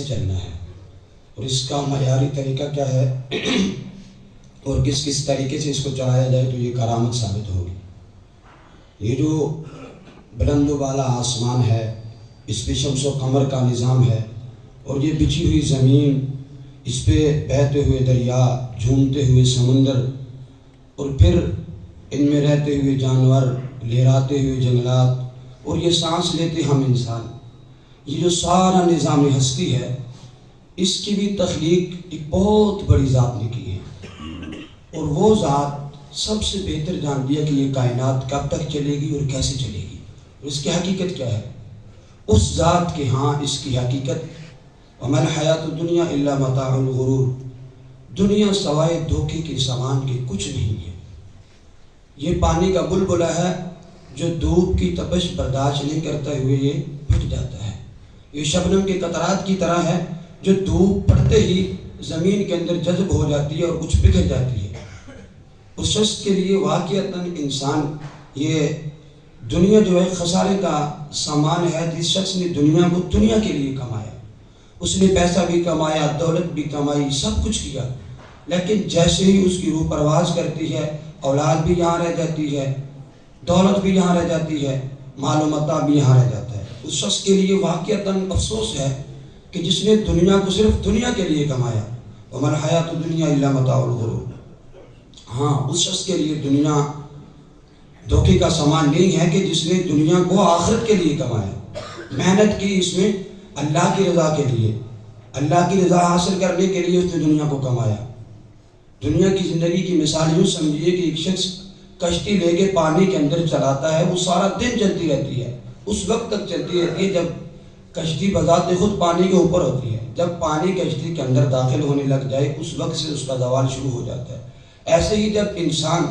چلنا ہے اور اس کا معیاری طریقہ کیا ہے اور کس کس طریقے سے اس کو چلایا جائے تو یہ کرامت ثابت ہوگی۔ یہ جو بلند و بالا آسمان ہے، اس پہ شمس و قمر کا نظام ہے، اور یہ بچھی ہوئی زمین، اس پہ بہتے ہوئے دریا، جھومتے ہوئے سمندر، اور پھر ان میں رہتے ہوئے جانور، لہراتے ہوئے جنگلات، اور یہ سانس لیتے ہم انسان، یہ جو سارا نظام ہستی ہے، اس کی بھی تخلیق ایک بہت بڑی ذات نے کی ہے، اور وہ ذات سب سے بہتر جانتی ہے کہ یہ کائنات کب تک چلے گی اور کیسے چلے گی، اور اس کی حقیقت کیا ہے۔ اس ذات کے ہاں اس کی حقیقت وَمَا الْحَيَاةُ الدُّنْيَا إِلَّا مَتَاعُ الْغُرُورِ، دنیا سوائے دھوکے کے سامان کے کچھ نہیں ہے۔ یہ پانی کا بلبلہ ہے جو دھوپ کی تپش برداشت نہیں کرتے ہوئے یہ پھٹ جاتا ہے۔ یہ شبنم کے قطرات کی طرح ہے جو دھوپ پڑتے ہی زمین کے اندر جذب ہو جاتی ہے اور کچھ بکھر جاتی ہے۔ اس شخص کے لیے واقعتاً انسان یہ دنیا جو ہے خسارے کا سامان ہے۔ جس شخص نے دنیا کو دنیا کے لیے کمایا، اس نے پیسہ بھی کمایا، دولت بھی کمائی، سب کچھ کیا، لیکن جیسے ہی اس کی روح پرواز کرتی ہے، اولاد بھی یہاں رہ جاتی ہے، دولت بھی یہاں رہ جاتی ہے، مال و متاع بھی یہاں رہ جاتا ہے۔ اس شخص کے لیے واقعتاً افسوس ہے کہ جس نے دنیا کو صرف دنیا کے لیے کمایا۔ وَمَا الْحَيَاةُ الدُّنْيَا إِلَّا مَتَاعُ الْغُرُورِ۔ ہاں، اس شخص کے لیے دنیا دھوکے کا سامان نہیں ہے کہ جس نے دنیا کو آخرت کے لیے کمایا، محنت کی اس میں اللہ کی رضا کے لیے، اللہ کی رضا حاصل کرنے کے لیے اس نے دنیا کو کمایا۔ دنیا کی زندگی کی مثال یوں سمجھیے کہ ایک شخص کشتی لے کے پانی کے اندر چلاتا ہے، وہ سارا دن چلتی رہتی ہے، اس وقت تک چلتی رہتی ہے جب کشتی بذات خود پانی کے اوپر ہوتی ہے۔ جب پانی کشتی کے اندر داخل ہونے لگ جائے، اس وقت سے اس کا زوال شروع ہو جاتا ہے۔ ایسے ہی جب انسان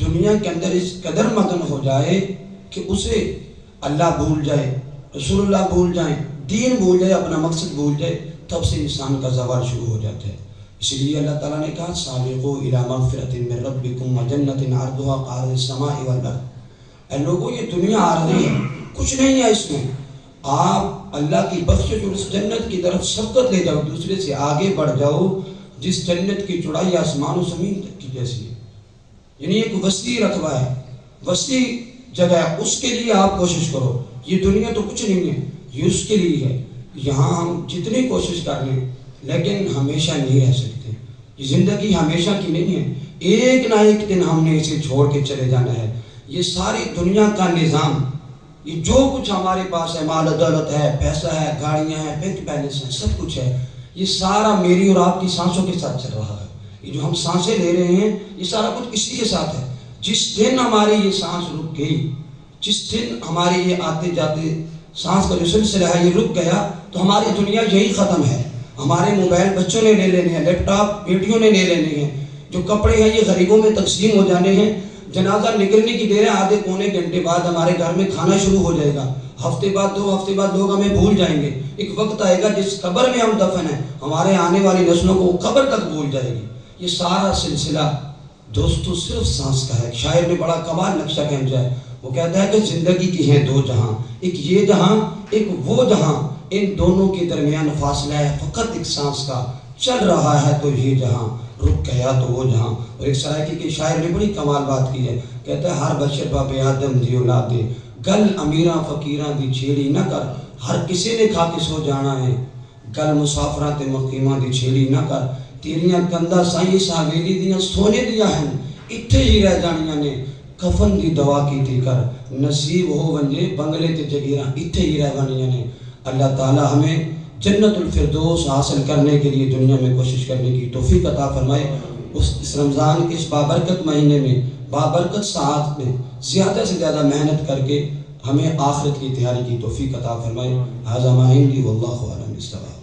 دنیا کے اندر اس قدر مگن ہو جائے کہ اسے اللہ بھول جائے، رسول اللہ بھول جائیں، دین بھول جائے، اپنا مقصد بھول جائے، تب سے انسان کا زوال شروع ہو جاتا ہے۔ اس لیے اللہ تعالیٰ نے کہا سابقوا الی مغفرۃ من ربکم وجنۃ عرضها کعرض السماء والارض۔ اے لوگوں، یہ دنیا عارضی ہے، کچھ نہیں ہے اس میں، آپ اللہ کی بخشش اور اس جنت کی طرف سبقت لے جاؤ، دوسرے سے آگے بڑھ جاؤ جس جنت کی چوڑائی آسمان و زمین تک کی جیسی ہے۔ یعنی ایک وسیع رقبہ ہے، وسیع جگہ ہے، اس کے لیے آپ کوشش کرو۔ یہ دنیا تو کچھ نہیں ہے، یہ اس کے لیے ہے۔ یہاں ہم جتنی کوشش کر لیں لیکن ہمیشہ نہیں رہ سکتے، یہ زندگی ہمیشہ کی نہیں ہے، ایک نہ ایک دن ہم نے اسے چھوڑ کے چلے جانا ہے۔ یہ ساری دنیا کا نظام، یہ جو کچھ ہمارے پاس ہے، مال و دولت ہے، پیسہ ہے، گاڑیاں ہیں، بینک بیلنس ہے، سب کچھ ہے، یہ سارا میری اور آپ کی سانسوں کے ساتھ چل رہا ہے۔ یہ جو ہم سانسیں لے رہے ہیں، یہ سارا کچھ اسی کے ساتھ ہے۔ جس دن ہماری یہ سانس رک گئی، جس دن ہماری یہ آتے جاتے سانس کا جو سلسلہ ہے یہ رک گیا، تو ہماری دنیا یہی ختم ہے۔ ہمارے موبائل بچوں نے لے لینے ہیں، لیپ ٹاپ بیٹیوں نے لے لینے ہیں، جو کپڑے ہیں یہ غریبوں میں تقسیم ہو جانے ہیں، جنازہ نکلنے کی دیر ہے، آدھے پونے گھنٹے بعد ہمارے گھر میں کھانا شروع ہو جائے گا، ہفتے بعد 2 ہفتے بعد لوگ ہمیں بھول جائیں گے۔ ایک وقت آئے گا جس قبر میں ہم دفن ہیں، ہمارے آنے والی نسلوں کو قبر تک بھول جائے گی۔ یہ سارا سلسلہ دوستو صرف سانس کا ہے۔ شاعر نے بڑا کمال نقشہ کھینچا ہے، وہ کہتا ہے کہ زندگی کی ہیں 2 جہاں، ایک یہ جہاں ایک وہ جہاں، ان دونوں کے درمیان فاصلہ ہے فقط ایک سانس کا، چل رہا ہے تو یہ جہاں، رک گیا تو وہ جہاں۔ اور ایک سرائکی کے شاعر نے بڑی کمال بات کی ہے، کہتا ہے ہر بشر باب آدم دی اولادے، گل امیراں فقیراں دی چھیڑی نہ کر، ہر کسی نے کھا کے سو جانا ہے، گل مسافراں تے مقیماں دی چھیڑی نہ کر، تیریاں کندھاں سائیں ساویلی دیاں سونے دیاں ہیں، اتھے ہی رہ جانیاں نے، کفن دی دعا کیتی کر، نصیب ہو ونجے بنگلے تے جگیراں اتھے ہی رہ جانیاں نے۔ اللہ تعالیٰ ہمیں جنت الفردوس حاصل کرنے کے لیے دنیا میں کوشش کرنے کی توفیق عطا فرمائے۔ اس رمضان کے اس بابرکت مہینے میں، بابرکت ساعت میں زیادہ سے زیادہ محنت کر کے ہمیں آخرت کی تیاری کی توفیق عطا فرمائے۔ ھذا ما عندی واللہ اعلم بالصواب۔